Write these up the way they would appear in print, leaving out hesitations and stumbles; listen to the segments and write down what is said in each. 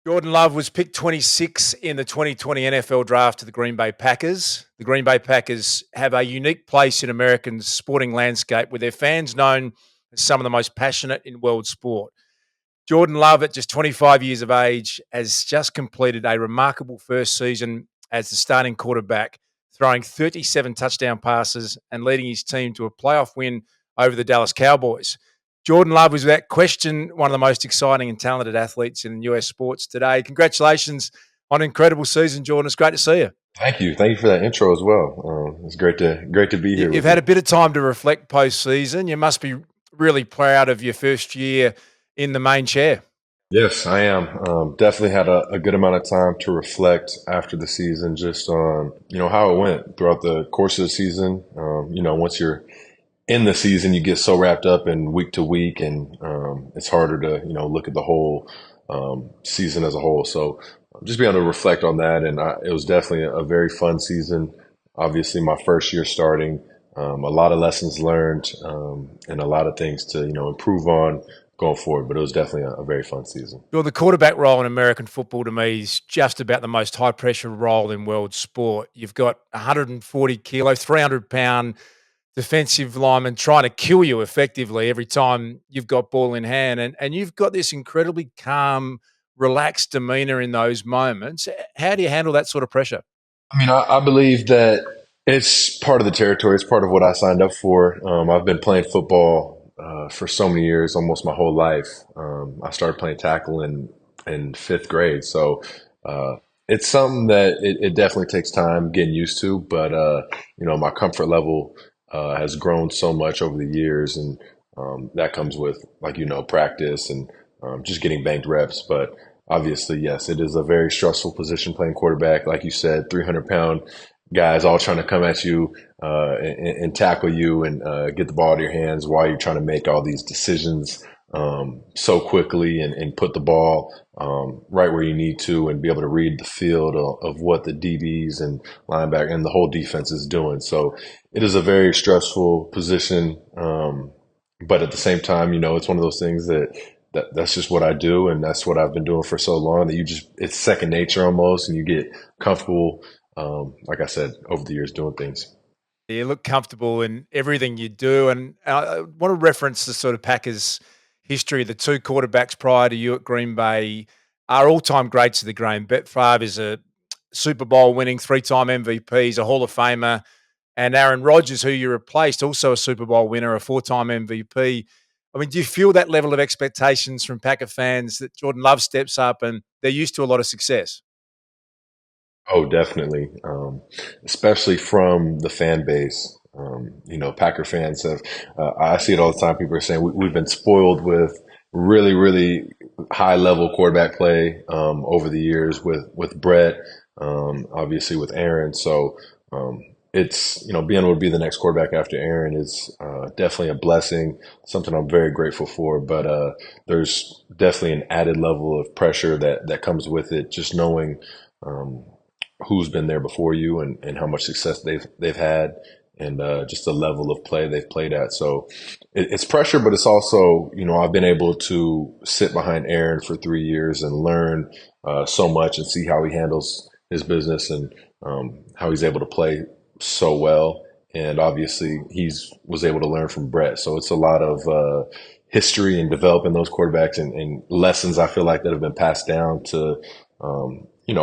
Jordan Love was picked 26 in the 2020 NFL draft to the Green Bay Packers. The Green Bay Packers have a unique place in American sporting landscape with their fans known as some of the most passionate in world sport. Jordan Love, at just 25 years of age, has just completed a remarkable first season as the starting quarterback, throwing 37 touchdown passes and leading his team to a playoff win over the Dallas Cowboys. Jordan Love is without question one of the most exciting and talented athletes in US sports today. Congratulations on an incredible season, Jordan. It's great to see you. Thank you. Thank you for that intro as well. It's great to be here You've with had you. a bit of time to reflect postseason. You must be really proud of your first year in the main chair. Yes, I am. Definitely had a good amount of time to reflect after the season, just on how it went throughout the course of the season. Once you're in the season, you get so wrapped up in week to week, and it's harder to look at the whole season as a whole. So just being able to reflect on that, and it was definitely a very fun season. Obviously, my first year starting, a lot of lessons learned, and a lot of things to improve on going forward. But it was definitely a very fun season. Well, the quarterback role in American football to me is just about the most high pressure role in world sport. You've got 140 kilo, 300-pound defensive lineman trying to kill you effectively every time you've got ball in hand. And you've got this incredibly calm, relaxed demeanor in those moments. How do you handle that sort of pressure? I mean, I believe that it's part of the territory. It's part of what I signed up for. I've been playing football for so many years, almost my whole life. I started playing tackle in fifth grade, so it's something that it definitely takes time getting used to. But my comfort level has grown so much over the years, and that comes with practice and just getting banked reps. But obviously, yes, it is a very stressful position playing quarterback. Like you said, 300-pound guys all trying to come at you and tackle you and get the ball out of your hands while you're trying to make all these decisions so quickly and put the ball right where you need to and be able to read the field of what the DBs and linebacker and the whole defense is doing. So it is a very stressful position. But at the same time, it's one of those things that's just what I do, and that's what I've been doing for so long that it's second nature almost, and you get comfortable. Like I said, over the years doing things. You look comfortable in everything you do. And I want to reference the sort of Packers history. The two quarterbacks prior to you at Green Bay are all-time greats of the game. Brett Favre is a Super Bowl winning three-time MVP. He's a Hall of Famer. And Aaron Rodgers, who you replaced, also a Super Bowl winner, a four-time MVP. I mean, do you feel that level of expectations from Packer fans that Jordan Love steps up and they're used to a lot of success? Oh, definitely. Especially from the fan base. Packer fans have, I see it all the time. People are saying we've been spoiled with really, really high level quarterback play over the years with Brett, obviously with Aaron. So it's, being able to be the next quarterback after Aaron is definitely a blessing, something I'm very grateful for. But there's definitely an added level of pressure that comes with it, just knowing. Um, who's been there before you and how much success they've had and just the level of play they've played at. So it's pressure, but it's also, I've been able to sit behind Aaron for 3 years and learn so much and see how he handles his business and how he's able to play so well. And obviously he's was able to learn from Brett. So it's a lot of history and developing those quarterbacks and lessons I feel like that have been passed down to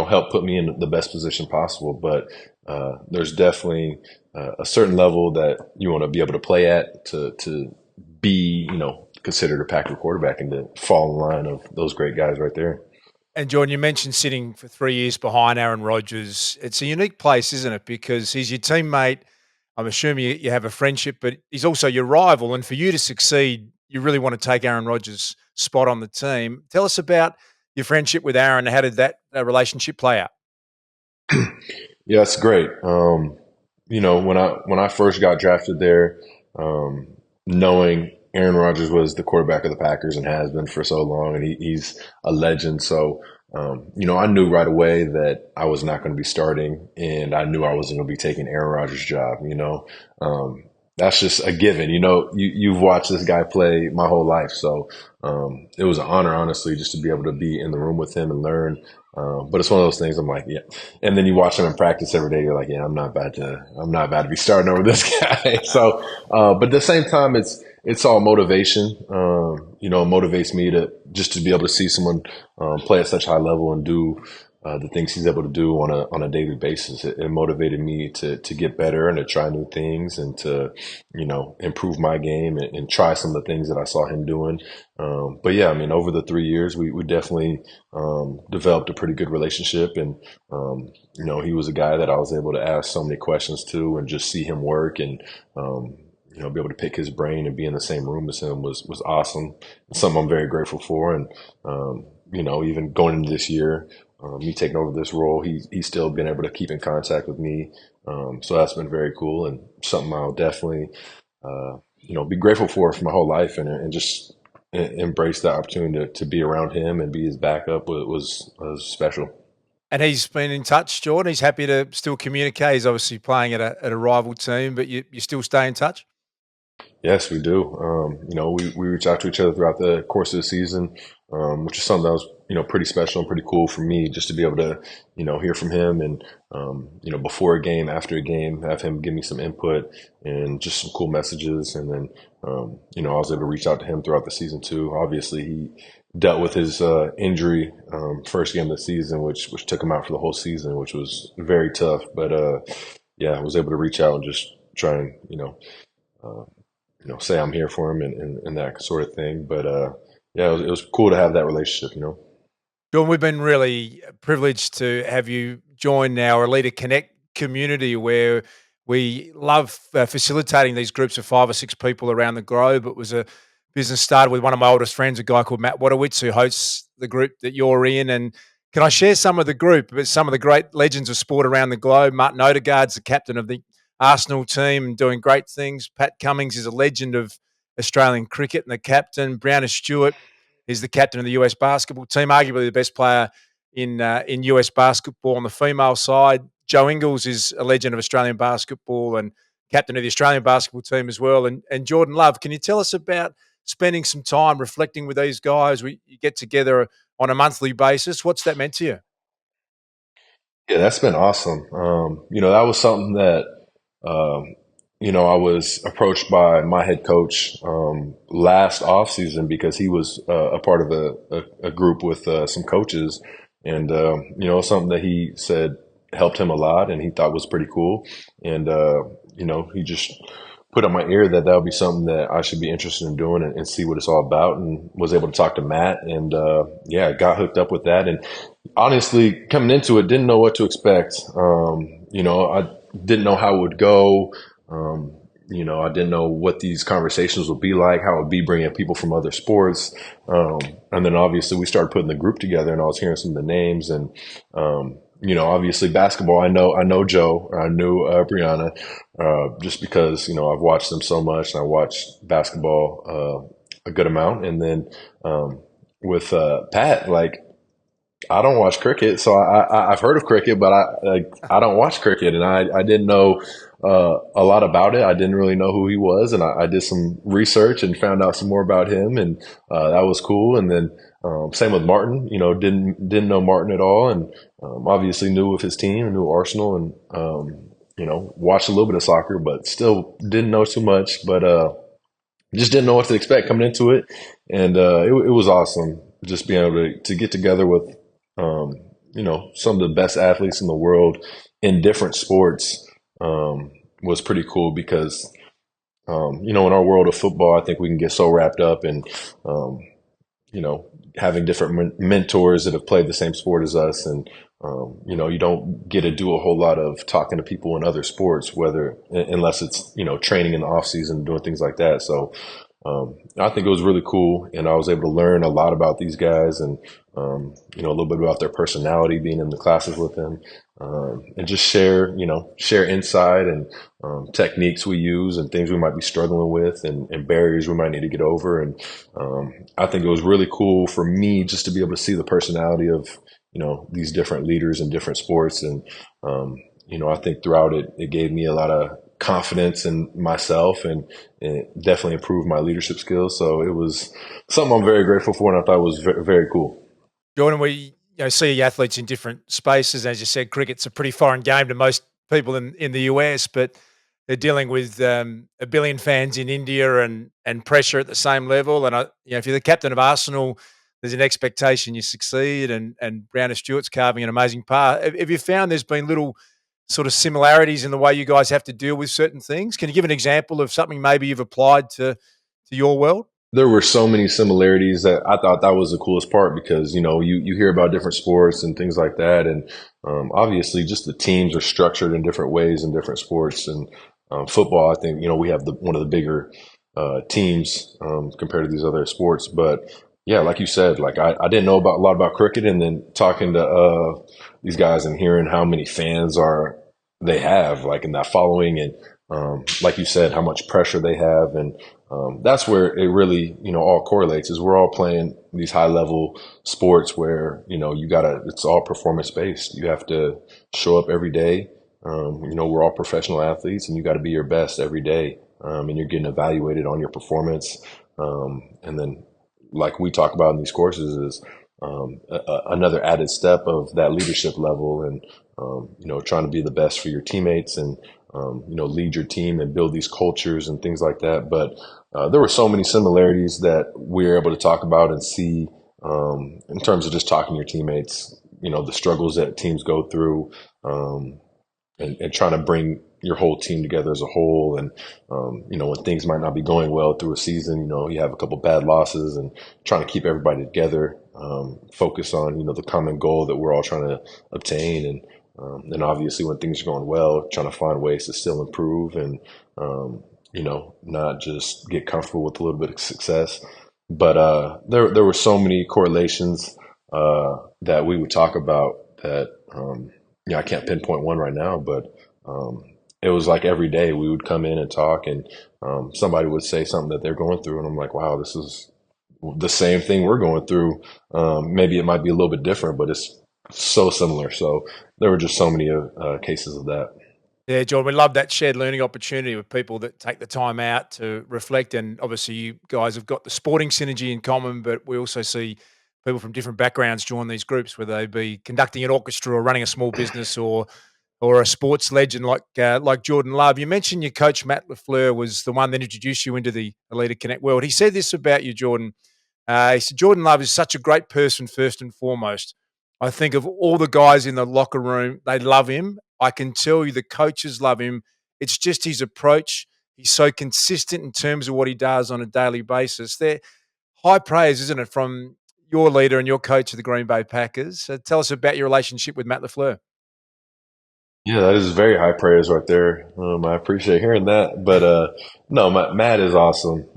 help put me in the best position possible. But there's definitely a certain level that you want to be able to play at to be, considered a Packer quarterback and to fall in line of those great guys right there. And Jordan, you mentioned sitting for 3 years behind Aaron Rodgers. It's a unique place, isn't it? Because he's your teammate. I'm assuming you have a friendship, but he's also your rival. And for you to succeed, you really want to take Aaron Rodgers' spot on the team. Tell us about your friendship with Aaron. How did that relationship play out? Yeah, it's great. When I first got drafted there, knowing Aaron Rodgers was the quarterback of the Packers and has been for so long, and he's a legend. So, I knew right away that I was not going to be starting, and I knew I wasn't going to be taking Aaron Rodgers' job. that's just a given. You've watched this guy play my whole life, so it was an honor, honestly, just to be able to be in the room with him and learn. But it's one of those things. I'm like, yeah. And then you watch him in practice every day. You're like, yeah, I'm not about to be starting over this guy. So, but at the same time, it's all motivation. It motivates me to just to be able to see someone play at such high level and do the things he's able to do on a daily basis. It motivated me to get better and to try new things and to improve my game and try some of the things that I saw him doing. But yeah, I mean, over the 3 years, we definitely developed a pretty good relationship, and he was a guy that I was able to ask so many questions to and just see him work and. Be able to pick his brain and be in the same room as him was awesome. It's something I'm very grateful for. And, even going into this year, me taking over this role, he's still been able to keep in contact with me. So that's been very cool and something I'll definitely, be grateful for my whole life and just embrace the opportunity to be around him and be his backup was special. And he's been in touch, Jordan. He's happy to still communicate. He's obviously playing at a rival team, but you still stay in touch? Yes, we do. We reach out to each other throughout the course of the season, which is something that was, pretty special and pretty cool for me just to be able to, hear from him and, before a game, after a game, have him give me some input and just some cool messages. And then, I was able to reach out to him throughout the season too. Obviously, he dealt with his injury first game of the season, which took him out for the whole season, which was very tough. But yeah, I was able to reach out and just try and, uh, say I'm here for him and that sort of thing. But yeah, it was cool to have that relationship. Jordan, we've been really privileged to have you join our Aleda Connect community where we love facilitating these groups of 5 or 6 people around the globe. It was a business started with one of my oldest friends, a guy called Matt LaFleur, who hosts the group that you're in. And can I share some of the group? But some of the great legends of sport around the globe. Martin Odegaard's the captain of the Arsenal team and doing great things. Pat Cummins is a legend of Australian cricket and the captain. Brianna Stewart is the captain of the US basketball team, arguably the best player in US basketball on the female side. Joe Ingles is a legend of Australian basketball and captain of the Australian basketball team as well. And Jordan Love, can you tell us about spending some time reflecting with these guys? You get together on a monthly basis. What's that meant to you? Yeah, that's been awesome. That was something that, um, I was approached by my head coach last off season because he was a part of a group with some coaches, and something that he said helped him a lot, and he thought was pretty cool, and he just put on my ear that would be something that I should be interested in doing and see what it's all about, and was able to talk to Matt, and yeah, got hooked up with that, and honestly, coming into it, didn't know what to expect. I didn't know how it would go. I didn't know what these conversations would be like, how it would be bringing people from other sports. And then obviously we started putting the group together and I was hearing some of the names and, obviously basketball. I know Joe, I knew Brianna, just because, I've watched them so much and I watched basketball, a good amount. And then, with, Pat, like, I don't watch cricket, so I've heard of cricket, but I don't watch cricket, and I didn't know a lot about it. I didn't really know who he was, and I did some research and found out some more about him, and that was cool. And then same with Martin, didn't know Martin at all, and obviously knew of his team, knew Arsenal, and watched a little bit of soccer, but still didn't know too much. But just didn't know what to expect coming into it, and it was awesome just being able to get together with some of the best athletes in the world in different sports was pretty cool because in our world of football, I think we can get so wrapped up in um, having different mentors that have played the same sport as us, and you don't get to do a whole lot of talking to people in other sports, whether unless it's training in the off season, doing things like that. So I think it was really cool, and I was able to learn a lot about these guys, and a little bit about their personality, being in the classes with them, and just share insight and techniques we use and things we might be struggling with, and barriers we might need to get over. And I think it was really cool for me just to be able to see the personality of these different leaders in different sports, and I think throughout it gave me a lot of confidence in myself and definitely improved my leadership skills. So it was something I'm very grateful for, and I thought it was very, very cool. Jordan, we see athletes in different spaces. As you said, cricket's a pretty foreign game to most people in the US, but they're dealing with a billion fans in India and pressure at the same level. And if you're the captain of Arsenal, there's an expectation you succeed. And Brown and Stewart's carving an amazing part. Have you found there's been little sort of similarities in the way you guys have to deal with certain things? Can you give an example of something maybe you've applied to your world? There were so many similarities that I thought that was the coolest part because, you hear about different sports and things like that. And obviously, just the teams are structured in different ways in different sports. And football, I think, we have one of the bigger teams compared to these other sports. But yeah, like you said, like I didn't know a lot about cricket. And then talking to these guys and hearing how many fans they have, like in that following. And like you said, how much pressure they have. And that's where it really, all correlates is we're all playing these high level sports where, it's all performance based. You have to show up every day. We're all professional athletes and you got to be your best every day. And you're getting evaluated on your performance. And then like we talk about in these courses is another added step of that leadership level and, trying to be the best for your teammates and, lead your team and build these cultures and things like that. But there were so many similarities that we were able to talk about and see in terms of just talking to your teammates, the struggles that teams go through and trying to bring your whole team together as a whole. And, when things might not be going well through a season, you have a couple bad losses and trying to keep everybody together, focus on, the common goal that we're all trying to obtain. And obviously when things are going well, trying to find ways to still improve and, not just get comfortable with a little bit of success. But there were so many correlations that we would talk about that I can't pinpoint one right now, but it was like every day we would come in and talk, and somebody would say something that they're going through, and I'm like, wow, this is the same thing we're going through. Maybe it might be a little bit different, but it's so similar. So there were just so many cases of that. Yeah, Jordan, we love that shared learning opportunity with people that take the time out to reflect. And obviously, you guys have got the sporting synergy in common, but we also see people from different backgrounds join these groups, whether they be conducting an orchestra or running a small business or a sports legend like Jordan Love. You mentioned your coach Matt LaFleur was the one that introduced you into the Aleda Connect world. He said this about you, Jordan. He said, Jordan Love is such a great person, first and foremost. I think of all the guys in the locker room, they love him. I can tell you the coaches love him. It's just his approach. He's so consistent in terms of what he does on a daily basis. They're high praise, isn't it, from your leader and your coach of the Green Bay Packers? Tell us about your relationship with Matt LaFleur. Yeah, that is very high praise right there. I appreciate hearing that. But no, Matt is awesome.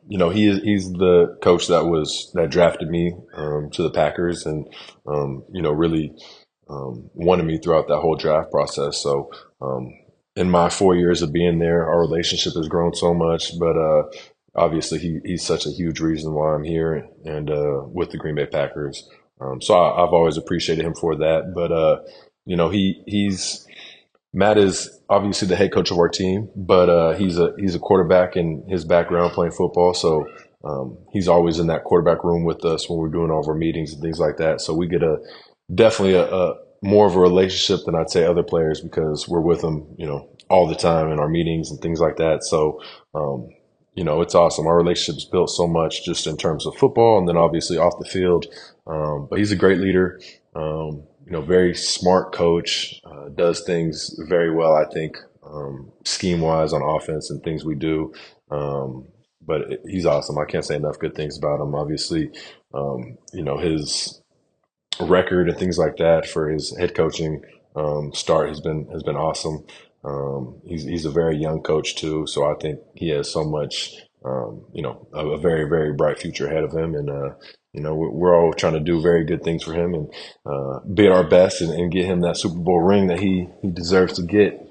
He's the coach that drafted me to the Packers, and really wanted me throughout that whole draft process. So in my 4 years of being there, our relationship has grown so much. But obviously, he's such a huge reason why I'm here and with the Green Bay Packers. So I've always appreciated him for that. But he's Matt is obviously the head coach of our team, but he's a quarterback in his background playing football. So he's always in that quarterback room with us when we're doing all of our meetings and things like that. So we get definitely a more of a relationship than I'd say other players because we're with them, all the time in our meetings and things like that. So it's awesome. Our relationship's built so much just in terms of football and then obviously off the field. But he's a great leader. Very smart coach, does things very well, I think, scheme wise on offense and things we do. But he's awesome. I can't say enough good things about him. Obviously, his record and things like that for his head coaching start has been awesome. He's a very young coach too, so I think he has so much, a very very bright future ahead of him, and we're all trying to do very good things for him and be at our best and get him that Super Bowl ring that he deserves to get.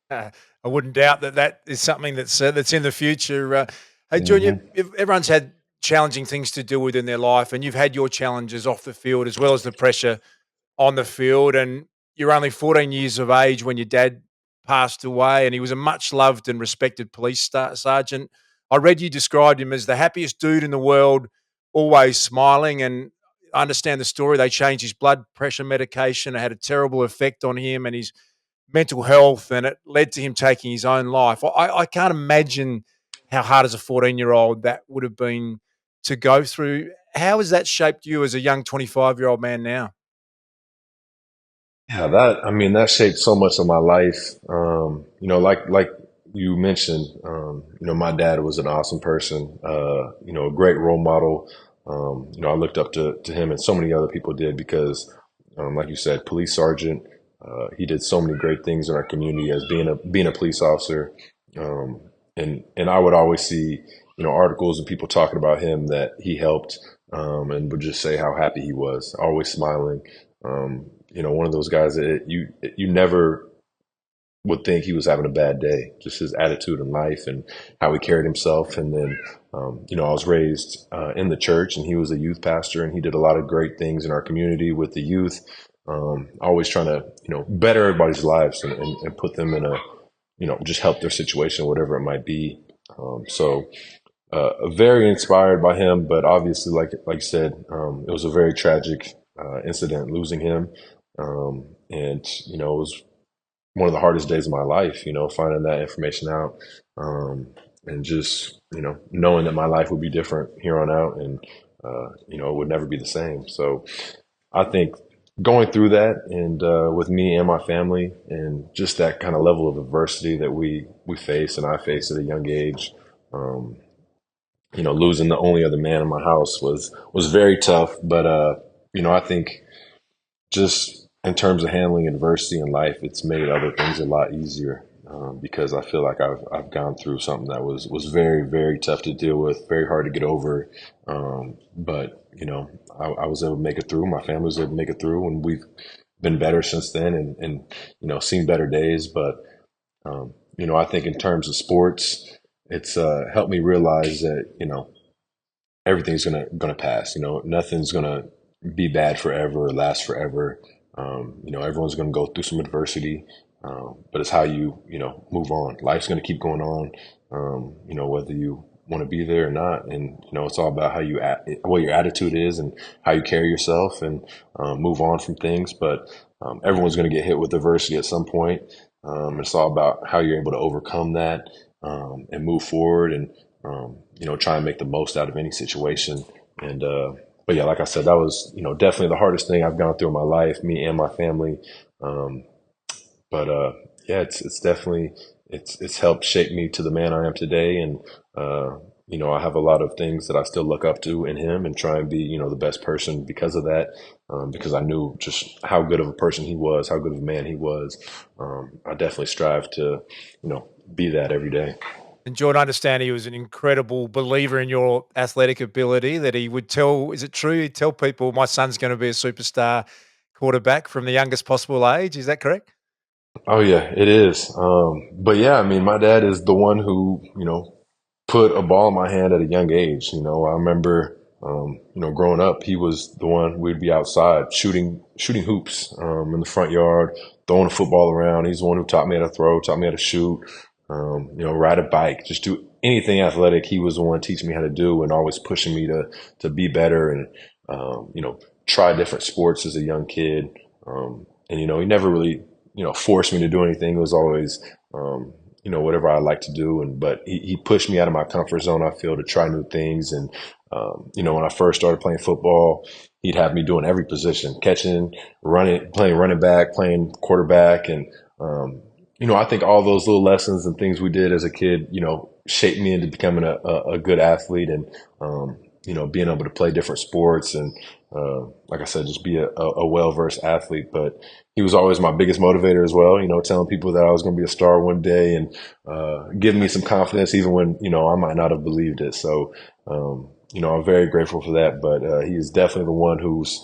I wouldn't doubt that is something that's in the future. Hey, Junior, Hmm. everyone's had challenging things to deal with in their life, and you've had your challenges off the field as well as the pressure on the field. And you're only 14 years of age when your dad passed away, and he was a much loved and respected police sergeant. I read you described him as the happiest dude in the world, always smiling. And I understand the story. They changed his blood pressure medication. It had a terrible effect on him and his mental health, and it led to him taking his own life. I can't imagine how hard as a 14-year-old that would have been to go through. How has that shaped you as a young 25-year-old man now? Yeah, that I mean that shaped so much of my life. Like you mentioned, my dad was an awesome person. A great role model. I looked up to him and so many other people did because, like you said, police sergeant. He did so many great things in our community as being a police officer. Um, and I would always see, articles and people talking about him that he helped, and would just say how happy he was, always smiling. One of those guys that you never would think he was having a bad day. Just his attitude in life and how he carried himself. And then, I was raised in the church, and he was a youth pastor, and he did a lot of great things in our community with the youth. Always trying to better everybody's lives and put them in a just help their situation, whatever it might be. Very inspired by him, but obviously, like you said, it was a very tragic incident losing him, and it was one of the hardest days of my life. Finding that information out, and just knowing that my life would be different here on out, and it would never be the same. So I think going through that, and with me and my family, and just that kind of level of adversity that we face and I faced at a young age. Um, Losing the only other man in my house was very tough. But I think just in terms of handling adversity in life, it's made other things a lot easier, because I feel like I've gone through something that was very very tough to deal with, very hard to get over. But I was able to make it through. My family was able to make it through, and we've been better since then, and seen better days. But I think in terms of sports, it's helped me realize that everything's gonna pass. Nothing's gonna be bad forever or last forever. Everyone's gonna go through some adversity, but it's how you move on. Life's gonna keep going on, whether you want to be there or not. And it's all about what your attitude is and how you carry yourself, and move on from things. But everyone's gonna get hit with adversity at some point. It's all about how you're able to overcome that, and move forward, and try and make the most out of any situation. And but yeah, like I said, that was definitely the hardest thing I've gone through in my life, me and my family. Um, but yeah, it's definitely it's helped shape me to the man I am today. And I have a lot of things that I still look up to in him, and try and be the best person because of that. Because I knew just how good of a person he was, how good of a man he was. I definitely strive to be that every day. And Jordan, I understand he was an incredible believer in your athletic ability, that he would tell, is it true? He'd tell people, my son's going to be a superstar quarterback from the youngest possible age. Is that correct? Oh yeah, it is. But yeah, I mean, my dad is the one who, put a ball in my hand at a young age. I remember, growing up, he was the one. We'd be outside shooting hoops, in the front yard, throwing a football around. He's the one who taught me how to throw, taught me how to shoot, ride a bike, just do anything athletic. He was the one teaching me how to do, and always pushing me to be better, and, try different sports as a young kid. And, he never really, forced me to do anything. It was always, whatever I like to do. But he pushed me out of my comfort zone, I feel, to try new things. And, when I first started playing football, he'd have me doing every position, catching, running, playing running back, playing quarterback. And, I think all those little lessons and things we did as a kid, shaped me into becoming a good athlete. And, being able to play different sports, and, like I said, just be a well-versed athlete. But he was always my biggest motivator as well, telling people that I was going to be a star one day, and giving me some confidence even when, I might not have believed it. So, I'm very grateful for that. But he is definitely the one who's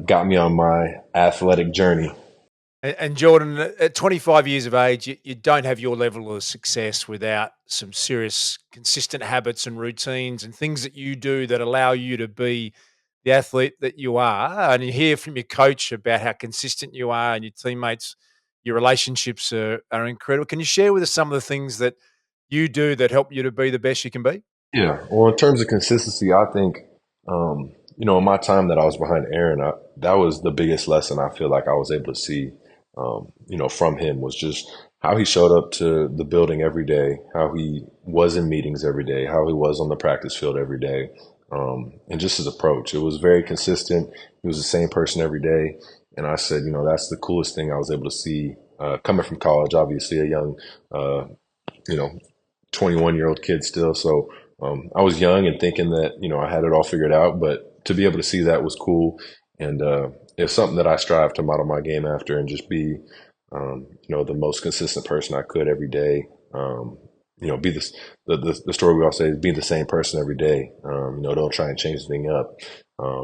got me on my athletic journey. And Jordan, at 25 years of age, you don't have your level of success without some serious, consistent habits and routines and things that you do that allow you to be the athlete that you are. And you hear from your coach about how consistent you are, and your teammates, Your relationships are incredible. Can you share with us some of the things that you do that help you to be the best you can be? Yeah. Well, in terms of consistency, I think, in my time that I was behind Aaron, that was the biggest lesson I feel like I was able to see, from him was just how he showed up to the building every day, how he was in meetings every day, how he was on the practice field every day, and just his approach. It was very consistent. He was the same person every day. And I said, that's the coolest thing I was able to see coming from college, obviously a young, uh, you know, 21-year-old kid still. So I was young and thinking that, I had it all figured out, but to be able to see that was cool. And it's something that I strive to model my game after and just be, the most consistent person I could every day. Be the story we all say is be the same person every day. Don't try and change anything up.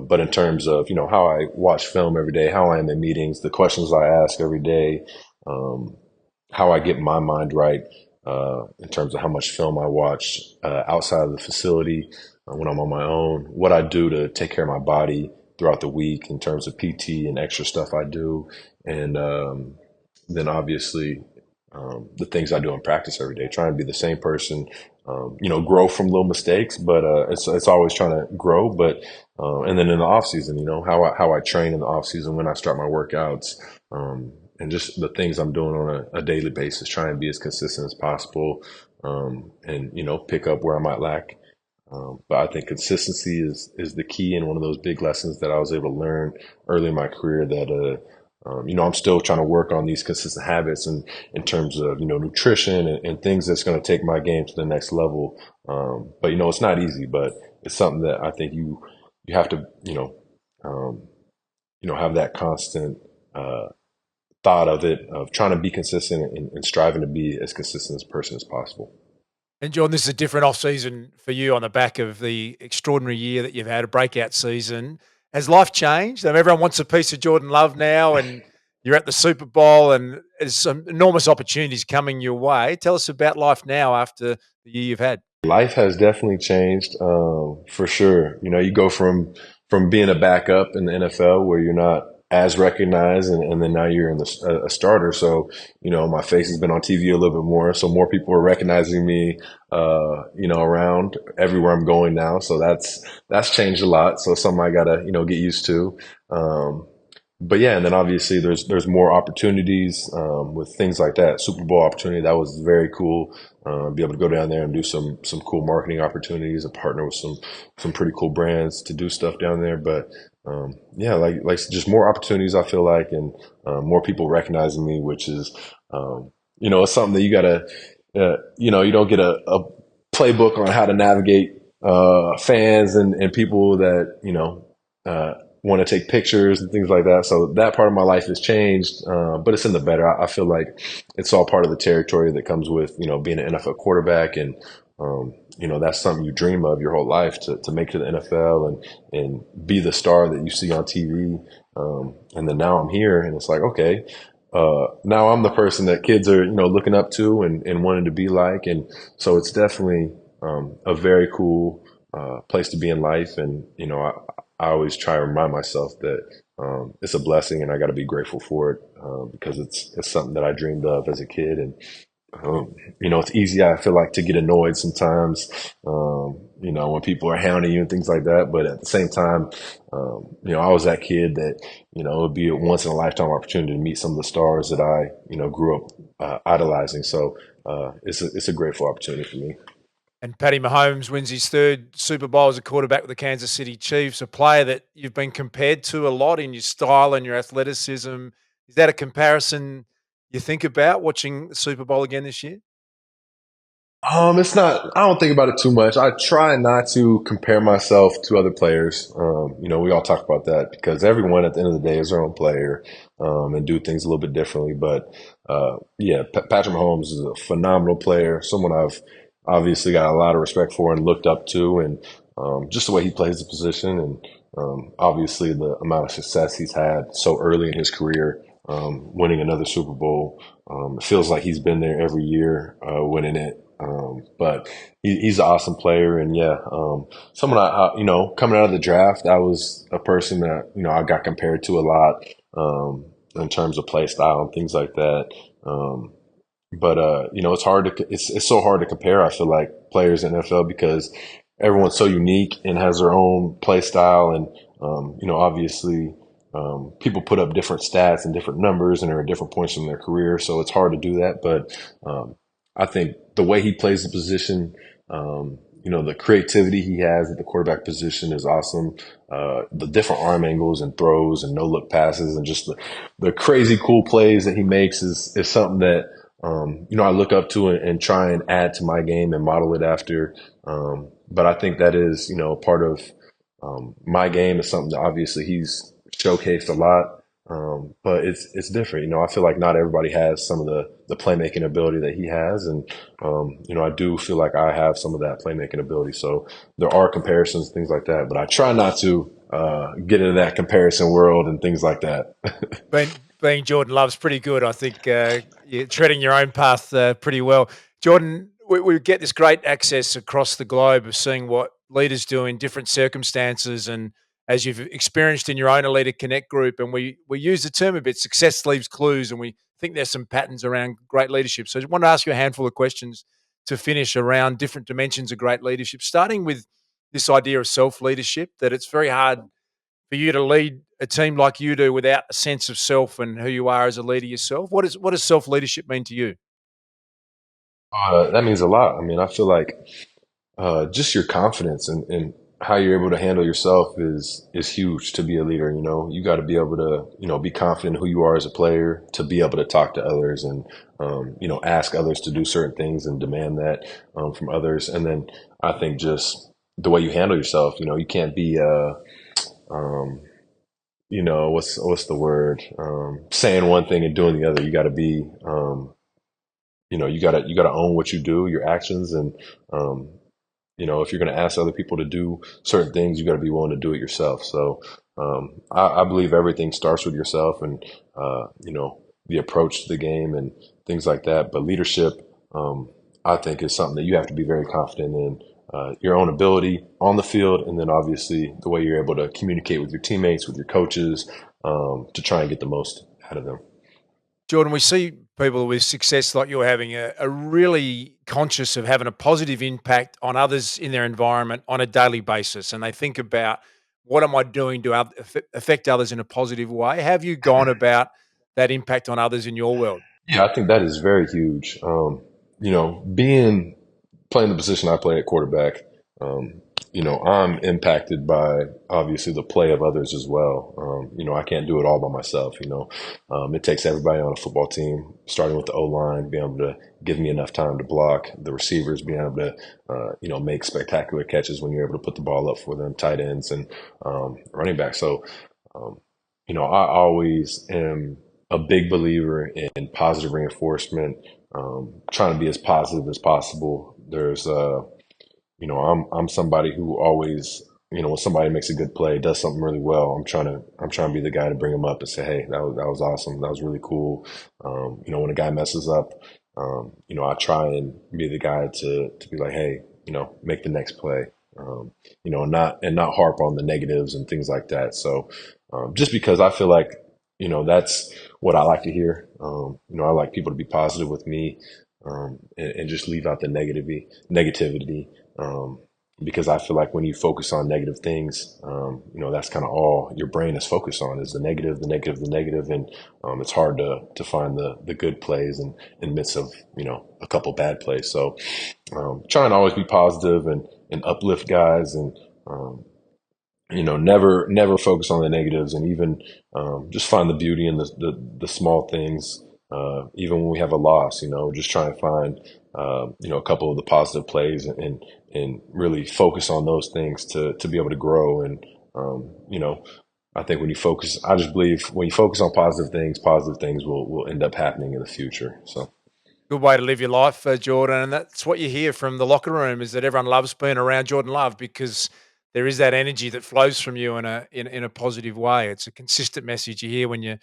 But in terms of, how I watch film every day, how I am in meetings, the questions I ask every day, um, how I get my mind right in terms of how much film I watch outside of the facility when I'm on my own, what I do to take care of my body throughout the week in terms of PT and extra stuff I do, and then obviously the things I do in practice every day, trying to be the same person. Grow from little mistakes, but it's always trying to grow. But and then in the off season, how I train in the off season when I start my workouts, and just the things I'm doing on a daily basis, try and be as consistent as possible, and pick up where I might lack. But I think consistency is the key, and one of those big lessons that I was able to learn early in my career that I'm still trying to work on these consistent habits and in terms of nutrition and things that's going to take my game to the next level. But it's not easy, but it's something that I think you have to um, have that constant thought of it of trying to be consistent and striving to be as consistent as a person as possible. And John, this is a different off season for you on the back of the extraordinary year that you've had, a breakout season. Has life changed? Everyone wants a piece of Jordan Love now, and you're at the Super Bowl, and there's some enormous opportunities coming your way. Tell us about life now after the year you've had. Life has definitely changed, for sure. You go from being a backup in the NFL where you're not as recognized, and then now you're in a starter. So, my face has been on TV a little bit more, so more people are recognizing me, around everywhere I'm going now. So that's changed a lot. So something I gotta get used to. But yeah, and then obviously there's more opportunities with things like that. Super Bowl opportunity that was very cool. Be able to go down there and do some cool marketing opportunities and partner with some pretty cool brands to do stuff down there. But yeah, like just more opportunities. I feel like, and more people recognizing me, which is it's something that you gotta you don't get a playbook on how to navigate fans and people that want to take pictures and things like that. So that part of my life has changed, but it's in the better. I feel like it's all part of the territory that comes with being an NFL quarterback, and that's something you dream of your whole life to make to the NFL and be the star that you see on TV. And then now I'm here, and it's like, okay, now I'm the person that kids are looking up to and wanting to be like, and so it's definitely a very cool place to be in life, and I always try to remind myself that it's a blessing, and I got to be grateful for it because it's something that I dreamed of as a kid, and it's easy. I feel like to get annoyed sometimes, when people are hounding you and things like that. But at the same time, I was that kid that it would be a once in a lifetime opportunity to meet some of the stars that I grew up idolizing. So it's a grateful opportunity for me. And Patty Mahomes wins his third Super Bowl as a quarterback with the Kansas City Chiefs, a player that you've been compared to a lot in your style and your athleticism. Is that a comparison you think about watching the Super Bowl again this year? It's not. I don't think about it too much. I try not to compare myself to other players. We all talk about that because everyone at the end of the day is their own player, and do things a little bit differently. But yeah, Patrick Mahomes is a phenomenal player. Someone I've obviously got a lot of respect for and looked up to, and just the way he plays the position, and obviously the amount of success he's had so early in his career, winning another Super Bowl. It feels like he's been there every year, winning it. But he's an awesome player, and yeah, someone coming out of the draft, I was a person that I got compared to a lot. in terms of play style and things like that. But it's hard to it's so hard to compare. I feel like players in NFL because everyone's so unique and has their own play style, and obviously people put up different stats and different numbers, and they're at different points in their career, so it's hard to do that. But I think the way he plays the position, the creativity he has at the quarterback position is awesome. The different arm angles and throws and no look passes and just the crazy cool plays that he makes is something that I look up to and try and add to my game and model it after. But I think that is, part of my game is something that obviously he's showcased a lot. But it's different. I feel like not everybody has some of the playmaking ability that he has. And, I do feel like I have some of that playmaking ability. So there are comparisons, things like that. But I try not to get into that comparison world and things like that. Being Jordan Love's pretty good. I think you're treading your own path pretty well. Jordan, we get this great access across the globe of seeing what leaders do in different circumstances, and as you've experienced in your own Aleda Connect group, and we use the term a bit, success leaves clues, and we think there's some patterns around great leadership. So I want to ask you a handful of questions to finish around different dimensions of great leadership, starting with this idea of self-leadership, that it's very hard for you to lead a team like you do without a sense of self and who you are as a leader yourself. What does self leadership mean to you? That means a lot. I mean, I feel like just your confidence and how you're able to handle yourself is huge to be a leader. You got to be able to be confident in who you are as a player, to be able to talk to others and ask others to do certain things and demand that from others. And then I think just the way you handle yourself. You can't be um, what's the word, saying one thing and doing the other. You got to be you got to own what you do, your actions, and um, if you're going to ask other people to do certain things, you got to be willing to do it yourself. So I believe everything starts with yourself and, the approach to the game and things like that. But leadership, I think, is something that you have to be very confident in your own ability on the field. And then obviously the way you're able to communicate with your teammates, with your coaches, to try and get the most out of them. Jordan, we see people with success like you're having are really conscious of having a positive impact on others in their environment on a daily basis. And they think about, what am I doing to affect others in a positive way? Have you gone about that impact on others in your world? Yeah, I think that is very huge. Being playing the position I play at quarterback, um, I'm impacted by obviously the play of others as well. I can't do it all by myself. It takes everybody on a football team, starting with the O line, being able to give me enough time to block, the receivers being able to, make spectacular catches when you're able to put the ball up for them, tight ends and running back. So, um, I always am a big believer in positive reinforcement, trying to be as positive as possible. There's I'm somebody who always, when somebody makes a good play, does something really well, I'm trying to be the guy to bring them up and say, hey, that was awesome, that was really cool. When a guy messes up, I try and be the guy to be like, hey, make the next play. Not harp on the negatives and things like that. So just because I feel like that's what I like to hear. I like people to be positive with me, and just leave out the negativity. Um, because I feel like when you focus on negative things, that's kind of all your brain is focused on is the negative, the negative, the negative, and it's hard to find the good plays in the midst of a couple bad plays. So trying to always be positive and uplift guys and um, never focus on the negatives, and even just find the beauty in the small things. Even when we have a loss, just try and find a couple of the positive plays and really focus on those things to be able to grow. And I think I just believe when you focus on positive things will end up happening in the future. So. Good way to live your life, Jordan, and that's what you hear from the locker room, is that everyone loves being around Jordan Love because there is that energy that flows from you in a positive way. It's a consistent message you hear when you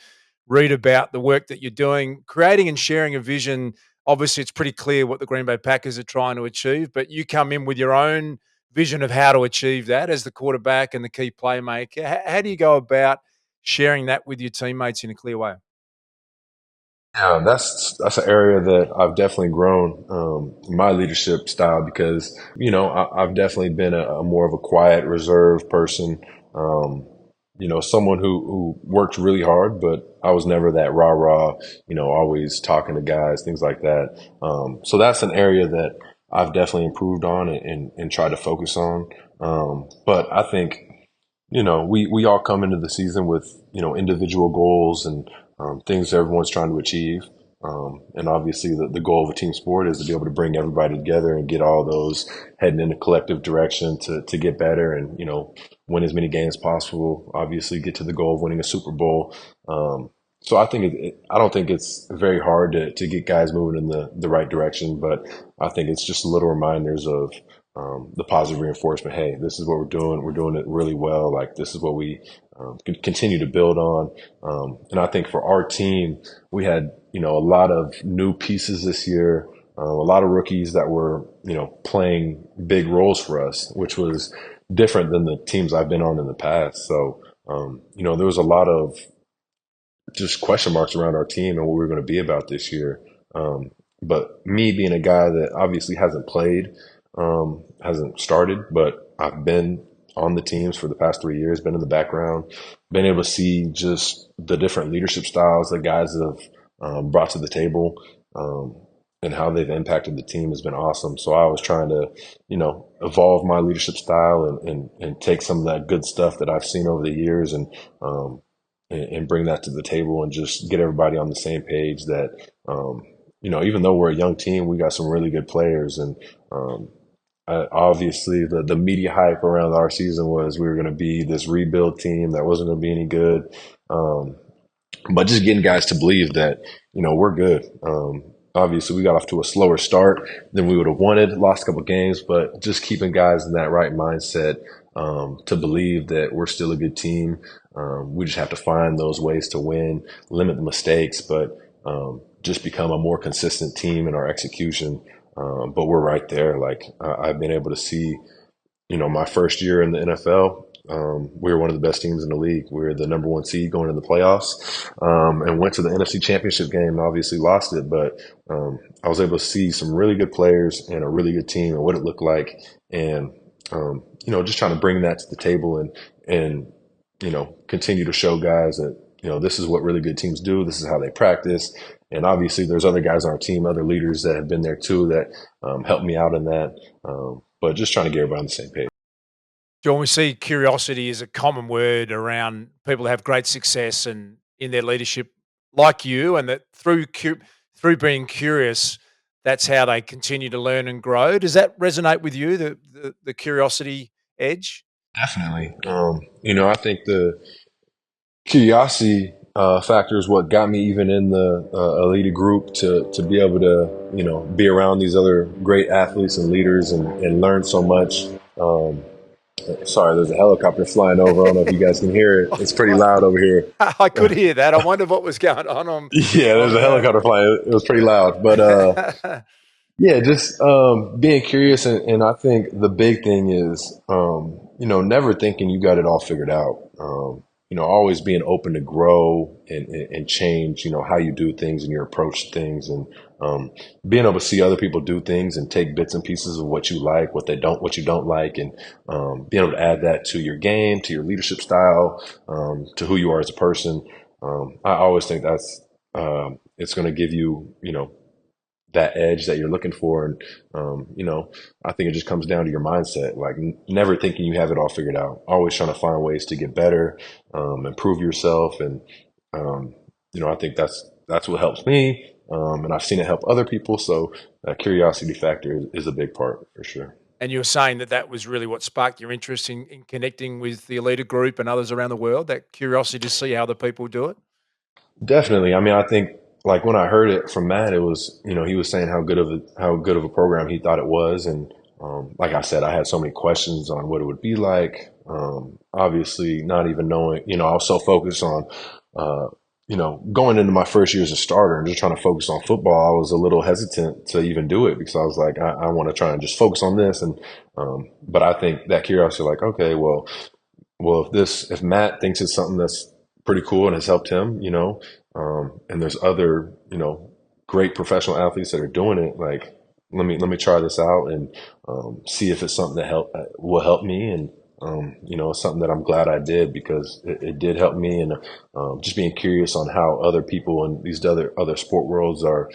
read about the work that you're doing, creating and sharing a vision. Obviously, it's pretty clear what the Green Bay Packers are trying to achieve, but you come in with your own vision of how to achieve that as the quarterback and the key playmaker. How do you go about sharing that with your teammates in a clear way? Yeah, that's an area that I've definitely grown my leadership style because I've definitely been a more of a quiet, reserved person. Um, someone who worked really hard, but I was never that rah rah. Always talking to guys, things like that. So that's an area that I've definitely improved on and tried to focus on. But I think we all come into the season with, individual goals and things everyone's trying to achieve. And obviously, the goal of a team sport is to be able to bring everybody together and get all those heading in a collective direction to get better and, win as many games as possible. Obviously, get to the goal of winning a Super Bowl. So I think I don't think it's very hard to get guys moving in the right direction, but I think it's just little reminders of the positive reinforcement. Hey, this is what we're doing. We're doing it really well. Like this is what we can continue to build on. And I think for our team, we had a lot of new pieces this year. A lot of rookies that were playing big roles for us, which was different than the teams I've been on in the past. So there was a lot of just question marks around our team and what we were going to be about this year. Um, but me being a guy that obviously hasn't played, hasn't started, but I've been on the teams for the past 3 years, been in the background, been able to see just the different leadership styles that guys have brought to the table. And how they've impacted the team has been awesome. So I was trying to, evolve my leadership style and take some of that good stuff that I've seen over the years um, and bring that to the table and just get everybody on the same page that, even though we're a young team, we got some really good players. And obviously, the media hype around our season was we were going to be this rebuild team that wasn't going to be any good. Um, but just getting guys to believe that, we're good. Obviously, we got off to a slower start than we would have wanted, lost a couple games, but just keeping guys in that right mindset to believe that we're still a good team. We just have to find those ways to win, limit the mistakes, but just become a more consistent team in our execution. But we're right there. Like I've been able to see my first year in the NFL, we were one of the best teams in the league. We were the number one seed going into the playoffs, and went to the NFC Championship game and obviously lost it. But I was able to see some really good players and a really good team and what it looked like, and just trying to bring that to the table and continue to show guys that this is what really good teams do. This is how they practice. And obviously, there's other guys on our team, other leaders that have been there too that helped me out in that. But just trying to get everybody on the same page. John, we see curiosity is a common word around people that have great success and in their leadership, like you, and that through being curious, that's how they continue to learn and grow. Does that resonate with you, the curiosity edge? Definitely. I think the curiosity factor is what got me even in the elite group to be able to be around these other great athletes and leaders and learn so much. Um, Sorry, there's a helicopter flying over. I don't know if you guys can hear it. It's pretty loud over here. I could hear that. I wonder what was going on. Yeah, there's a On helicopter flying. It was pretty loud, but yeah, just being curious, and I think the big thing is, never thinking you got it all figured out. Always being open to grow and change. How you do things and your approach to things, and being able to see other people do things and take bits and pieces of what you like, what you don't like, and being able to add that to your game, to your leadership style, to who you are as a person. I always think that's it's going to give you, that edge that you're looking for. And, I think it just comes down to your mindset, like never thinking you have it all figured out, always trying to find ways to get better, improve yourself. And, I think that's what helps me. And I've seen it help other people. So that curiosity factor is a big part for sure. And you were saying that that was really what sparked your interest in connecting with the Aleda group and others around the world, that curiosity to see how other people do it? Definitely. I mean, I think like when I heard it from Matt, it was he was saying how good of a program he thought it was, and like I said, I had so many questions on what it would be like. Obviously, not even knowing, I was so focused on uh, going into my first year as a starter and just trying to focus on football. I was a little hesitant to even do it because I was like, I want to try and just focus on this, and but I think that curiosity, like, okay, well, if Matt thinks it's something pretty cool and has helped him, and there's other, great professional athletes that are doing it. Like, let me try this out and see if it's something that will help me. And, it's something that I'm glad I did because it did help me. And just being curious on how other people in these other sport worlds are,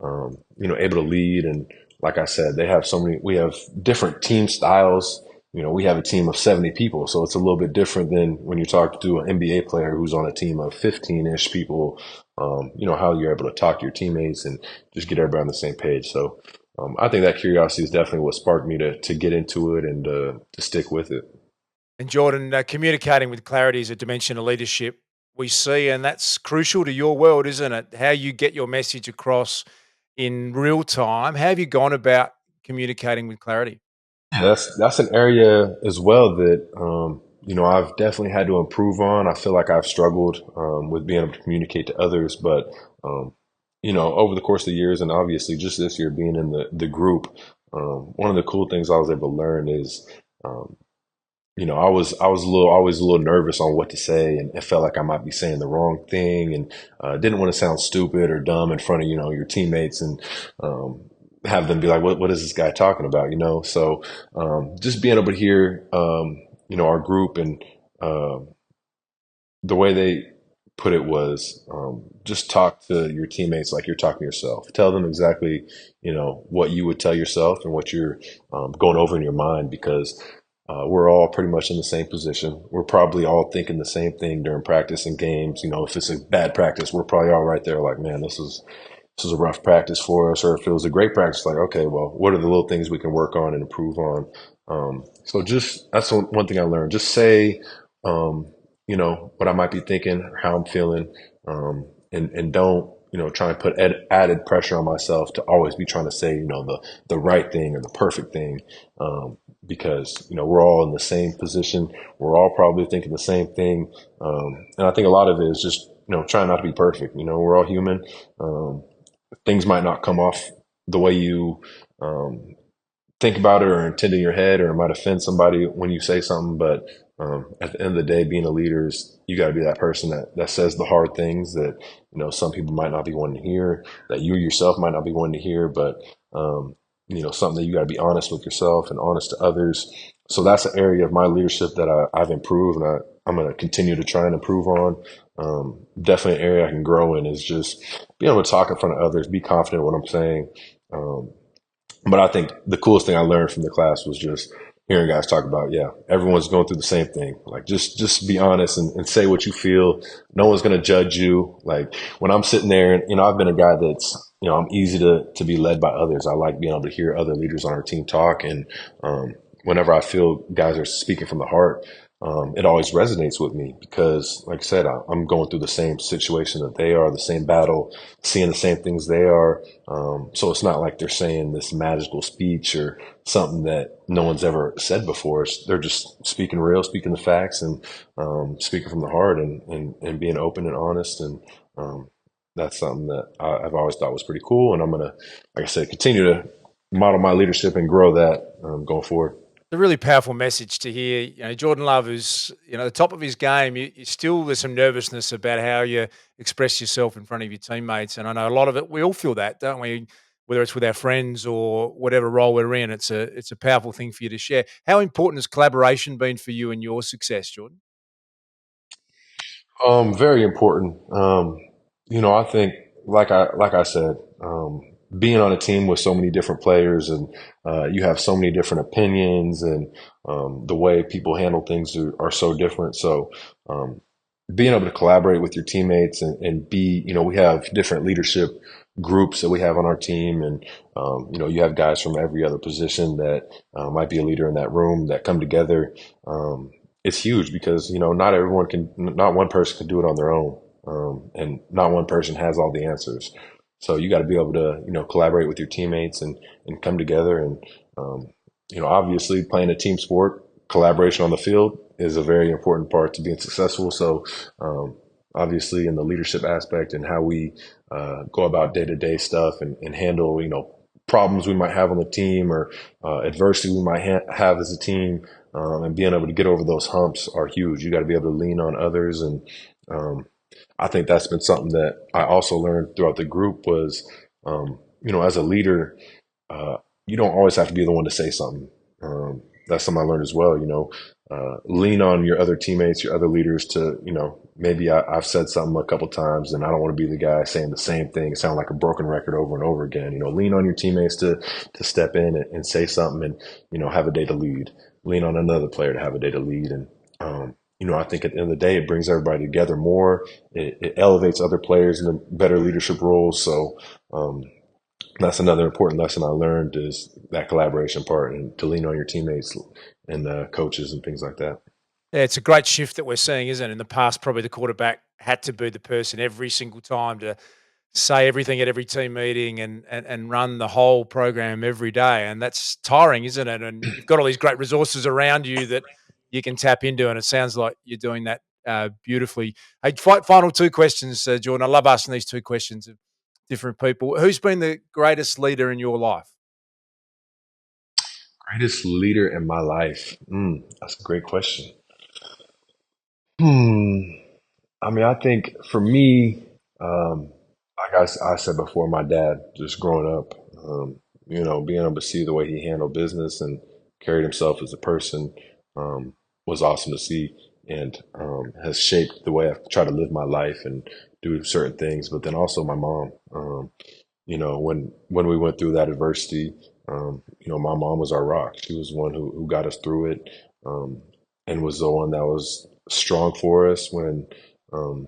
able to lead. And like I said, we have different team styles. We have a team of 70 people, so it's a little bit different than when you talk to an NBA player who's on a team of 15-ish people. How you're able to talk to your teammates and just get everybody on the same page. So I think that curiosity is definitely what sparked me to get into it and to stick with it. And Jordan, communicating with clarity is a dimension of leadership we see, and that's crucial to your world, isn't it? How you get your message across in real time. How have you gone about communicating with clarity? Yeah, that's an area as well that I've definitely had to improve on. I feel like I've struggled with being able to communicate to others, but um, over the course of the years, and obviously just this year being in the group, one of the cool things I was able to learn is um, I was always a little nervous on what to say, and it felt like I might be saying the wrong thing, and didn't want to sound stupid or dumb in front of your teammates, and have them be like, "What is this guy talking about?" So just being able to hear our group and the way they put it was just talk to your teammates like you're talking to yourself. Tell them exactly what you would tell yourself and what you're going over in your mind because we're all pretty much in the same position. We're probably all thinking the same thing during practice and games. If it's a bad practice, we're probably all right there like, man, this is a rough practice for us. Or if it was a great practice, like, okay, well, what are the little things we can work on and improve on? So just that's one thing I learned. Just say, what I might be thinking, or how I'm feeling, and don't try and put added pressure on myself to always be trying to say the right thing or the perfect thing. Because we're all in the same position, we're all probably thinking the same thing, and I think a lot of it is just trying not to be perfect. We're all human. Things might not come off the way you think about it or intend in your head, or it might offend somebody when you say something. But at the end of the day, being a leader is you got to be that person that says the hard things that some people might not be wanting to hear, that you yourself might not be wanting to hear, but something that you got to be honest with yourself and honest to others. So that's an area of my leadership that I've improved, and I'm going to continue to try and improve on. Definitely an area I can grow in is just being able to talk in front of others, be confident in what I'm saying. Um, but I think the coolest thing I learned from the class was just hearing guys talk about, yeah, everyone's going through the same thing. Like, just be honest and say what you feel. No one's going to judge you. Like, when I'm sitting there, and, I've been a guy that's, I'm easy to be led by others. I like being able to hear other leaders on our team talk. And whenever I feel guys are speaking from the heart, it always resonates with me because, like I said, I'm going through the same situation that they are, the same battle, seeing the same things they are. So it's not like they're saying this magical speech or something that no one's ever said before. They're just speaking real, speaking the facts, and speaking from the heart, and being open and honest. And that's something that I've always thought was pretty cool. And I'm gonna, like I said, continue to model my leadership and grow that going forward. A really powerful message to hear. Jordan Love is, the top of his game. Still, there's some nervousness about how you express yourself in front of your teammates, and I know a lot of it. We all feel that, don't we? Whether it's with our friends or whatever role we're in, it's a powerful thing for you to share. How important has collaboration been for you and your success, Jordan? Very important. I think like I said, being on a team with so many different players and you have so many different opinions and the way people handle things are so different. So being able to collaborate with your teammates and we have different leadership groups that we have on our team, and you have guys from every other position that might be a leader in that room that come together. It's huge because not one person can do it on their own, and not one person has all the answers. So you got to be able to collaborate with your teammates and come together, and obviously playing a team sport, collaboration on the field is a very important part to being successful. So obviously in the leadership aspect and how we go about day to day stuff and handle problems we might have on the team or adversity we might have as a team, and being able to get over those humps are huge. You got to be able to lean on others and I think that's been something that I also learned throughout the group was, as a leader, uh, you don't always have to be the one to say something. That's something I learned as well. Lean on your other teammates, your other leaders to, maybe I've said something a couple times and I don't want to be the guy saying the same thing, sound like a broken record over and over again. Lean on your teammates to step in and say something and, have a day to lead. Lean on another player to have a day to lead. And, I think at the end of the day, it brings everybody together more. It elevates other players into better leadership roles. So, that's another important lesson I learned is that collaboration part and to lean on your teammates and coaches and things like that. Yeah, it's a great shift that we're seeing, isn't it? In the past, probably the quarterback had to be the person every single time to say everything at every team meeting and run the whole program every day, and that's tiring, isn't it? And you've got all these great resources around you that you can tap into, and it sounds like you're doing that beautifully. Hey, final two questions, Jordan. I love asking these two questions of different people. Who's been the greatest leader in your life? Greatest leader in my life. That's a great question. Hmm. I mean, I think for me, like I said before, my dad, just growing up, being able to see the way he handled business and carried himself as a person um, was awesome to see and has shaped the way I try to live my life and do certain things. But then also my mom. When we went through that adversity, my mom was our rock. She was the one who got us through it, and was the one that was strong for us when, um,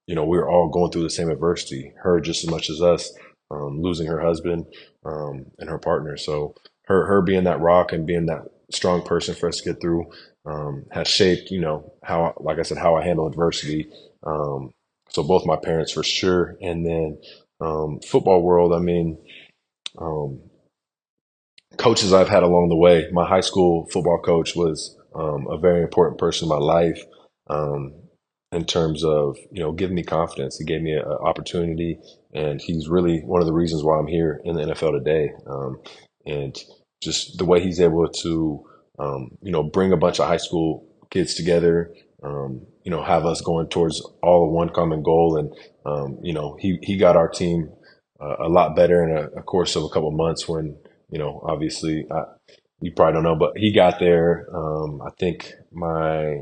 we were all going through the same adversity. Her just as much as us, losing her husband and her partner. So her being that rock and being that strong person for us to get through has shaped, how, like I said, how I handle adversity. So both my parents for sure, and then football world, I mean, um, coaches I've had along the way. My high school football coach was a very important person in my life um, in terms of, giving me confidence. He gave me an opportunity, and he's really one of the reasons why I'm here in the NFL today. And just the way he's able to, bring a bunch of high school kids together, have us going towards all of one common goal. And, he got our team a lot better in a course of a couple months when, obviously, you probably don't know, but he got there. I think my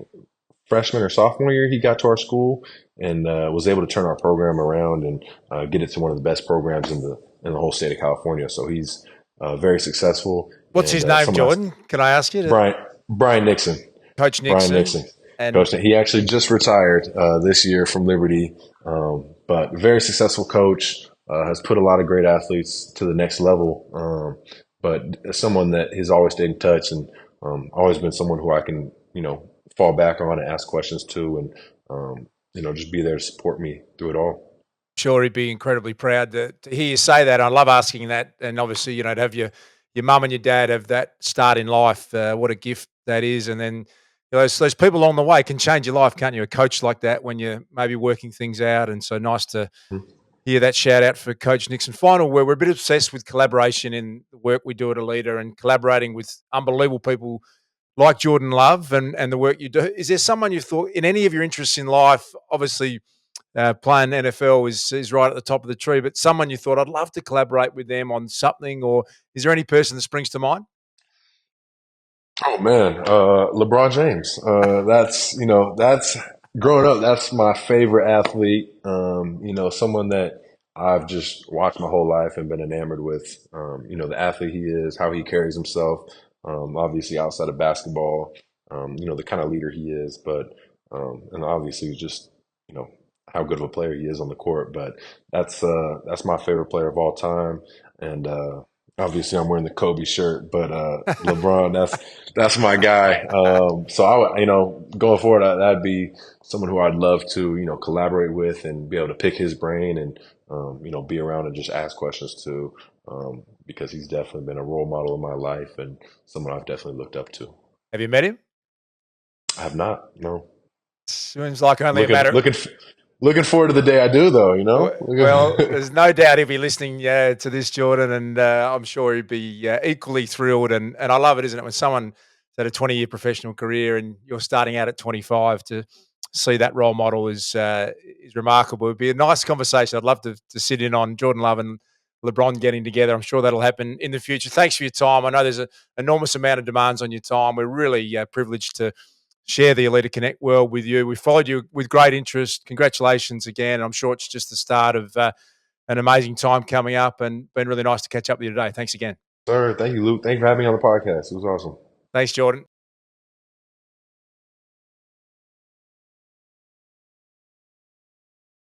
freshman or sophomore year, he got to our school and was able to turn our program around and get it to one of the best programs in the whole state of California. So he's very successful. What's And his name, someone else, Jordan? Can I ask you to Brian Nixon. Coach Brian Nixon? Nixon, And coach. He actually just retired this year from Liberty, but very successful coach. Has put a lot of great athletes to the next level. But someone that has always stayed in touch and always been someone who I can, fall back on and ask questions to, and just be there to support me through it all. sure he'd be incredibly proud to hear you say that. I love asking that, and obviously, to have your mum and your dad have that start in life. What a gift that is, and then those people along the way can change your life, can't you? A coach like that when you're maybe working things out, and so nice to hear that shout out for Coach Nixon. Final word: we're a bit obsessed with collaboration in the work we do at Aleda and collaborating with unbelievable people like Jordan Love and the work you do. Is there someone you've thought in any of your interests in life? Obviously, playing NFL is right at the top of the tree. But someone you thought I'd love to collaborate with them on something, or is there any person that springs to mind? Oh man, LeBron James. That's growing up. That's my favorite athlete. Someone that I've just watched my whole life and been enamored with. The athlete he is, how he carries himself. Obviously, outside of basketball, the kind of leader he is, but and obviously just you know how good of a player he is on the court. But that's my favorite player of all time, and obviously I'm wearing the Kobe shirt, but LeBron, that's my guy. So going forward, that'd be someone who I'd love to, collaborate with and be able to pick his brain and, be around and just ask questions to, because he's definitely been a role model in my life and someone I've definitely looked up to. Have you met him? I have not, no. Seems like only a Looking, matter. looking, looking forward to the day I do, though. Well, there's no doubt he'll be listening to this, Jordan, and I'm sure he'd be equally thrilled. And I love it, isn't it, when someone's had a 20-year professional career and you're starting out at 25 to see that role model is remarkable. It'd be a nice conversation. I'd love to sit in on Jordan Love and LeBron getting together. I'm sure that'll happen in the future. Thanks for your time. I know there's an enormous amount of demands on your time. We're really privileged to share the Aleda Connect world with you. We followed you with great interest. Congratulations again. I'm sure it's just the start of an amazing time coming up, and been really nice to catch up with you today. Thanks again. Sir, thank you, Luke. Thank you for having me on the podcast. It was awesome. Thanks, Jordan.